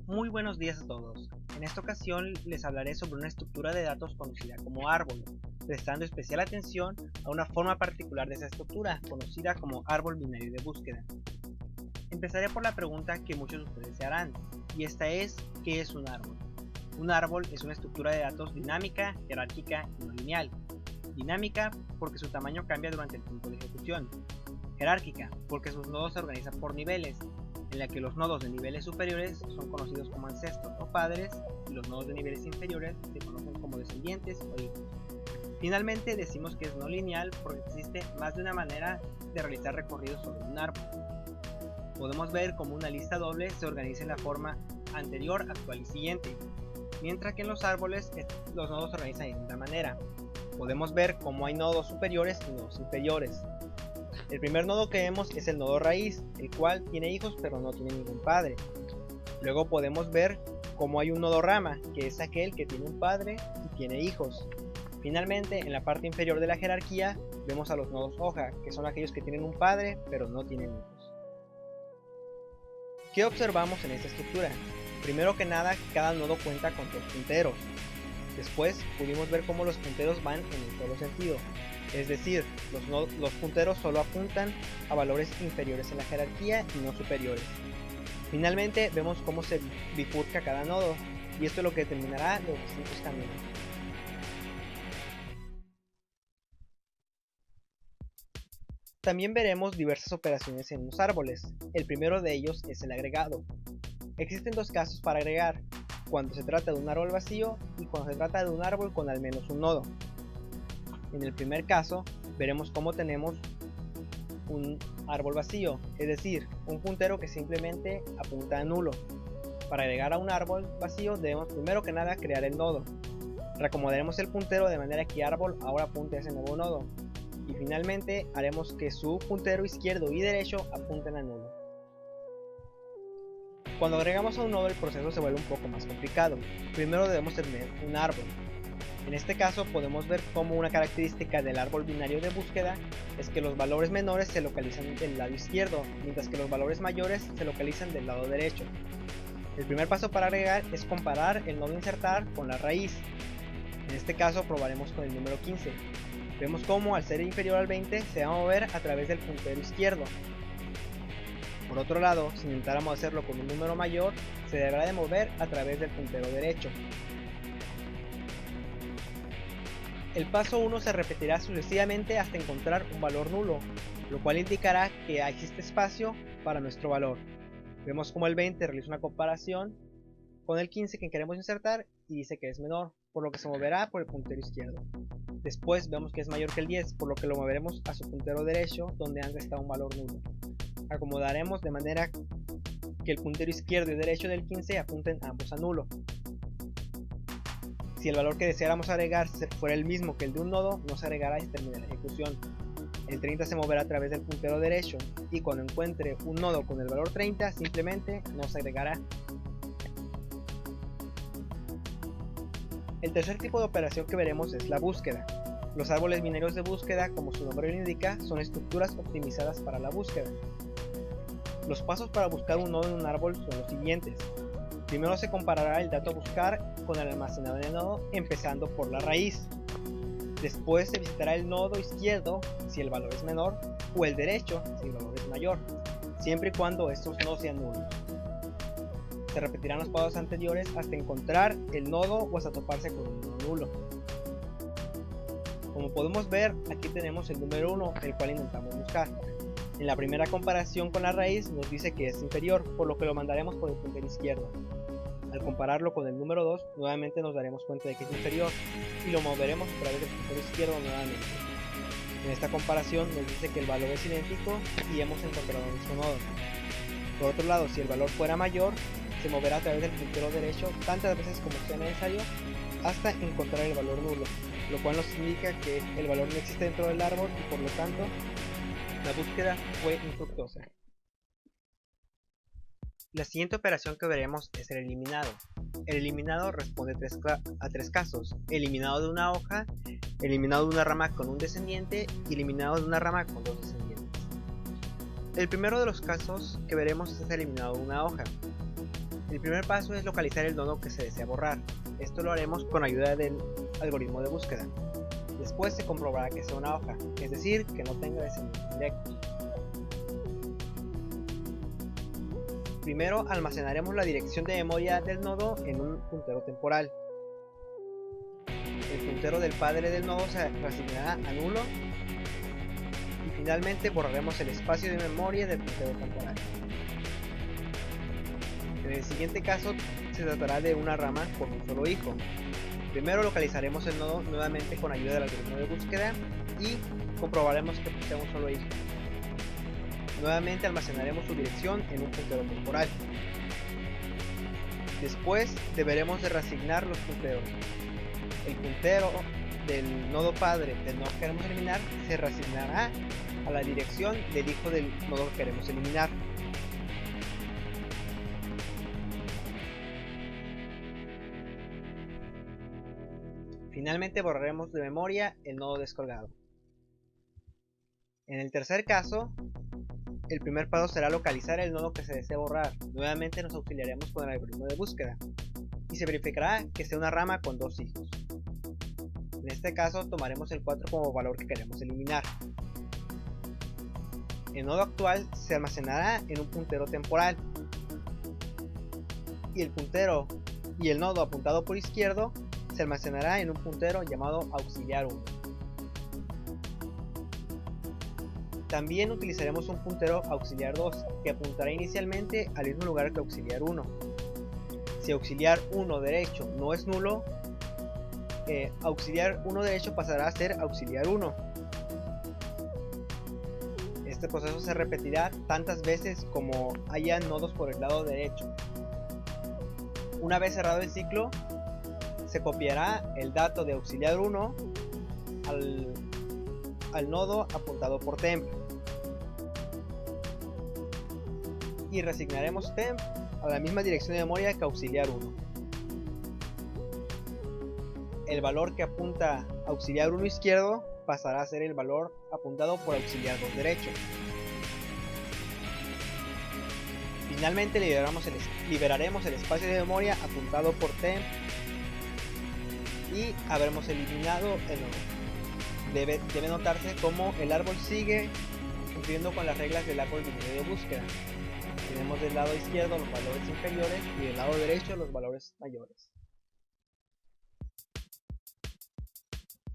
Muy buenos días a todos. En esta ocasión les hablaré sobre una estructura de datos conocida como árbol, prestando especial atención a una forma particular de esa estructura, conocida como árbol binario de búsqueda. Empezaré por la pregunta que muchos de ustedes se harán, y esta es: ¿qué es un árbol? Un árbol es una estructura de datos dinámica, jerárquica y no lineal. Dinámica porque su tamaño cambia durante el tiempo de ejecución. Jerárquica porque sus nodos se organizan por niveles, en la que los nodos de niveles superiores son conocidos como ancestros o padres y los nodos de niveles inferiores se conocen como descendientes o hijos. Finalmente decimos que es no lineal porque existe más de una manera de realizar recorridos sobre un árbol. Podemos ver cómo una lista doble se organiza en la forma anterior, actual y siguiente, mientras que en los árboles los nodos se organizan de distinta manera. Podemos ver cómo hay nodos superiores y nodos inferiores. El primer nodo que vemos es el nodo raíz, el cual tiene hijos pero no tiene ningún padre. Luego podemos ver cómo hay un nodo rama, que es aquel que tiene un padre y tiene hijos. Finalmente, en la parte inferior de la jerarquía, vemos a los nodos hoja, que son aquellos que tienen un padre pero no tienen hijos. ¿Qué observamos en esta estructura? Primero que nada, cada nodo cuenta con dos punteros. Después pudimos ver cómo los punteros van en un solo sentido, es decir, los punteros solo apuntan a valores inferiores en la jerarquía y no superiores. Finalmente vemos cómo se bifurca cada nodo, y esto es lo que determinará los distintos caminos. También veremos diversas operaciones en los árboles. El primero de ellos es el agregado. Existen dos casos para agregar: cuando se trata de un árbol vacío y cuando se trata de un árbol con al menos un nodo. En el primer caso, veremos cómo tenemos un árbol vacío, es decir, un puntero que simplemente apunta a nulo. Para agregar a un árbol vacío debemos primero que nada crear el nodo. Reacomodaremos el puntero de manera que árbol ahora apunte a ese nuevo nodo. Y finalmente haremos que su puntero izquierdo y derecho apunten a nulo. Cuando agregamos a un nodo el proceso se vuelve un poco más complicado. Primero debemos tener un árbol. En este caso podemos ver cómo una característica del árbol binario de búsqueda es que los valores menores se localizan del lado izquierdo, mientras que los valores mayores se localizan del lado derecho. El primer paso para agregar es comparar el nodo insertar con la raíz. En este caso probaremos con el número 15. Vemos cómo al ser inferior al 20 se va a mover a través del puntero izquierdo. Por otro lado, si intentáramos hacerlo con un número mayor, se deberá de mover a través del puntero derecho. El paso 1 se repetirá sucesivamente hasta encontrar un valor nulo, lo cual indicará que existe espacio para nuestro valor. Vemos como el 20 realiza una comparación con el 15 que queremos insertar y dice que es menor, por lo que se moverá por el puntero izquierdo. Después vemos que es mayor que el 10, por lo que lo moveremos a su puntero derecho, donde antes estaba un valor nulo. Acomodaremos de manera que el puntero izquierdo y derecho del 15 apunten ambos a nulo. Si el valor que deseáramos agregar fuera el mismo que el de un nodo, no se agregará y se termina la ejecución. El 30 se moverá a través del puntero derecho, y cuando encuentre un nodo con el valor 30, simplemente no se agregará. El tercer tipo de operación que veremos es la búsqueda. Los árboles binarios de búsqueda, como su nombre lo indica, son estructuras optimizadas para la búsqueda. Los pasos para buscar un nodo en un árbol son los siguientes. Primero se comparará el dato a buscar con el almacenado en el nodo, empezando por la raíz. Después se visitará el nodo izquierdo si el valor es menor, o el derecho si el valor es mayor, siempre y cuando estos no sean nulos. Se repetirán los pasos anteriores hasta encontrar el nodo o hasta toparse con un nodo nulo. Como podemos ver, aquí tenemos el número 1, el cual intentamos buscar. En la primera comparación con la raíz nos dice que es inferior, por lo que lo mandaremos por el puntero izquierdo. Al compararlo con el número 2, nuevamente nos daremos cuenta de que es inferior y lo moveremos a través del puntero izquierdo nuevamente. En esta comparación nos dice que el valor es idéntico y hemos encontrado nuestro nodo. Por otro lado, si el valor fuera mayor, se moverá a través del puntero derecho tantas veces como sea necesario hasta encontrar el valor nulo, lo cual nos indica que el valor no existe dentro del árbol y por lo tanto la búsqueda fue infructuosa. La siguiente operación que veremos es el eliminado. El eliminado responde a tres casos: eliminado de una hoja, eliminado de una rama con un descendiente y eliminado de una rama con dos descendientes. El primero de los casos que veremos es el eliminado de una hoja. El primer paso es localizar el nodo que se desea borrar. Esto lo haremos con ayuda del algoritmo de búsqueda. Después se comprobará que sea una hoja, es decir, que no tenga descendientes directos. Primero almacenaremos la dirección de memoria del nodo en un puntero temporal. El puntero del padre del nodo se reasignará a nulo. Y finalmente borraremos el espacio de memoria del puntero temporal. En el siguiente caso se tratará de una rama con un solo hijo. Primero localizaremos el nodo nuevamente con ayuda del algoritmo de búsqueda y comprobaremos que posee un solo hijo. Nuevamente almacenaremos su dirección en un puntero temporal. Después deberemos de reasignar los punteros. El puntero del nodo padre del nodo que queremos eliminar se reasignará a la dirección del hijo del nodo que queremos eliminar. Finalmente borraremos de memoria el nodo descolgado. En el tercer caso, el primer paso será localizar el nodo que se desea borrar. Nuevamente nos auxiliaremos con el algoritmo de búsqueda y se verificará que sea una rama con dos hijos. En este caso tomaremos el 4 como valor que queremos eliminar. El nodo actual se almacenará en un puntero temporal y el nodo apuntado por izquierdo se almacenará en un puntero llamado auxiliar 1. También utilizaremos un puntero auxiliar 2 que apuntará inicialmente al mismo lugar que auxiliar 1. Si auxiliar 1 derecho no es nulo, auxiliar 1 derecho pasará a ser auxiliar 1. Este proceso se repetirá tantas veces como haya nodos por el lado derecho. Una vez cerrado el ciclo, se copiará el dato de auxiliar 1 al nodo apuntado por temp y reasignaremos temp a la misma dirección de memoria que auxiliar 1. El valor que apunta auxiliar 1 izquierdo pasará a ser el valor apuntado por auxiliar 2 derecho. Finalmente liberaremos el espacio de memoria apuntado por temp y habremos eliminado el nodo. Debe notarse cómo el árbol sigue cumpliendo con las reglas del árbol binario de búsqueda. Tenemos del lado izquierdo los valores inferiores y del lado derecho los valores mayores.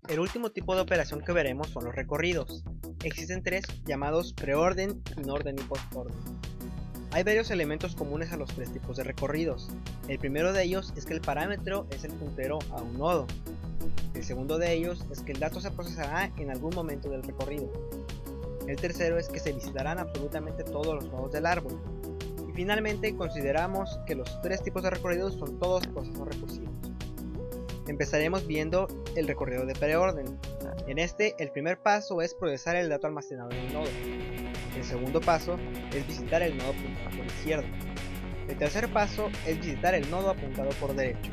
El último tipo de operación que veremos son los recorridos. Existen tres llamados preorden, inorden y postorden. Hay varios elementos comunes a los tres tipos de recorridos. El primero de ellos es que el parámetro es el puntero a un nodo. El segundo de ellos es que el dato se procesará en algún momento del recorrido. El tercero es que se visitarán absolutamente todos los nodos del árbol. Y finalmente consideramos que los tres tipos de recorridos son todos procesos recursivos. Empezaremos viendo el recorrido de preorden. En este, el primer paso es procesar el dato almacenado en el nodo. El segundo paso es visitar el nodo apuntado por izquierdo. El tercer paso es visitar el nodo apuntado por derecho.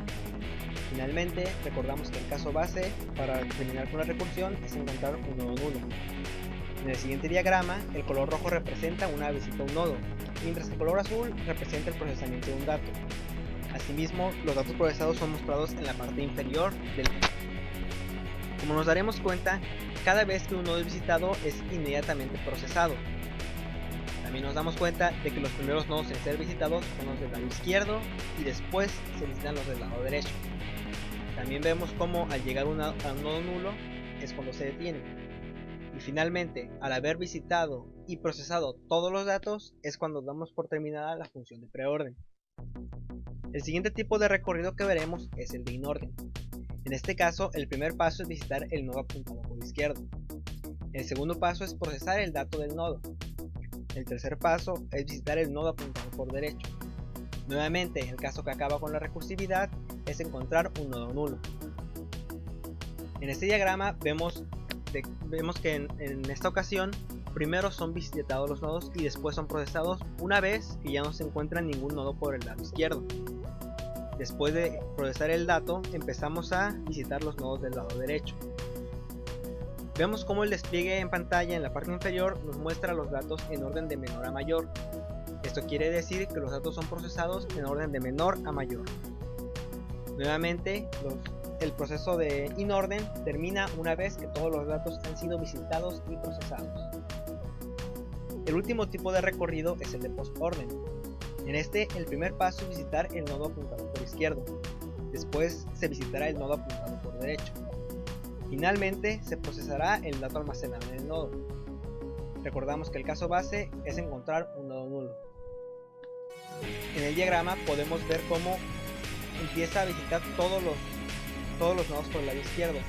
Finalmente, recordamos que el caso base para terminar con la recursión es encontrar un nodo nulo. En el siguiente diagrama, el color rojo representa una visita a un nodo, mientras que el color azul representa el procesamiento de un dato. Asimismo, los datos procesados son mostrados en la parte inferior del cuadro. Como nos daremos cuenta, cada vez que un nodo es visitado es inmediatamente procesado. También nos damos cuenta de que los primeros nodos en ser visitados son los del lado izquierdo y después se visitan los del lado derecho. También vemos cómo al llegar a un nodo nulo es cuando se detiene. Y finalmente, al haber visitado y procesado todos los datos es cuando damos por terminada la función de preorden. El siguiente tipo de recorrido que veremos es el de inorden. En este caso, el primer paso es visitar el nodo apuntado por izquierdo. El segundo paso es procesar el dato del nodo. El tercer paso es visitar el nodo apuntado por derecho. Nuevamente, el caso que acaba con la recursividad es encontrar un nodo nulo. En este diagrama vemos que en esta ocasión primero son visitados los nodos y después son procesados una vez que ya no se encuentra ningún nodo por el lado izquierdo. Después de procesar el dato, empezamos a visitar los nodos del lado derecho. Vemos cómo el despliegue en pantalla en la parte inferior nos muestra los datos en orden de menor a mayor. Esto quiere decir que los datos son procesados en orden de menor a mayor. Nuevamente, el proceso de inorden termina una vez que todos los datos han sido visitados y procesados. El último tipo de recorrido es el de postorden. En este, el primer paso es visitar el nodo apuntado por izquierdo. Después se visitará el nodo apuntado por derecho. Finalmente, se procesará el dato almacenado en el nodo. Recordamos que el caso base es encontrar un nodo nulo. En el diagrama podemos ver cómo empieza a visitar todos los nodos por el lado izquierdo,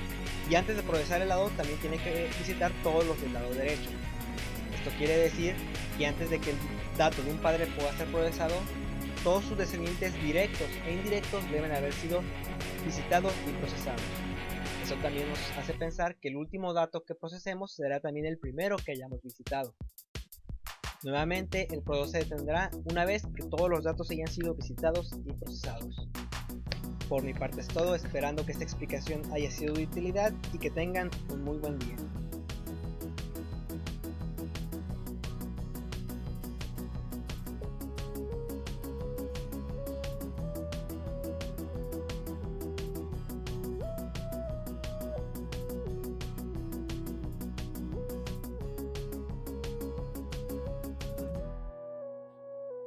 y antes de procesar el lado también tiene que visitar todos los del lado derecho. Esto quiere decir que antes de que el dato de un padre pueda ser procesado, todos sus descendientes directos e indirectos deben haber sido visitados y procesados. Eso también nos hace pensar que el último dato que procesemos será también el primero que hayamos visitado. Nuevamente, el proceso se detendrá una vez que todos los datos hayan sido visitados y procesados. Por mi parte es todo, esperando que esta explicación haya sido de utilidad y que tengan un muy buen día.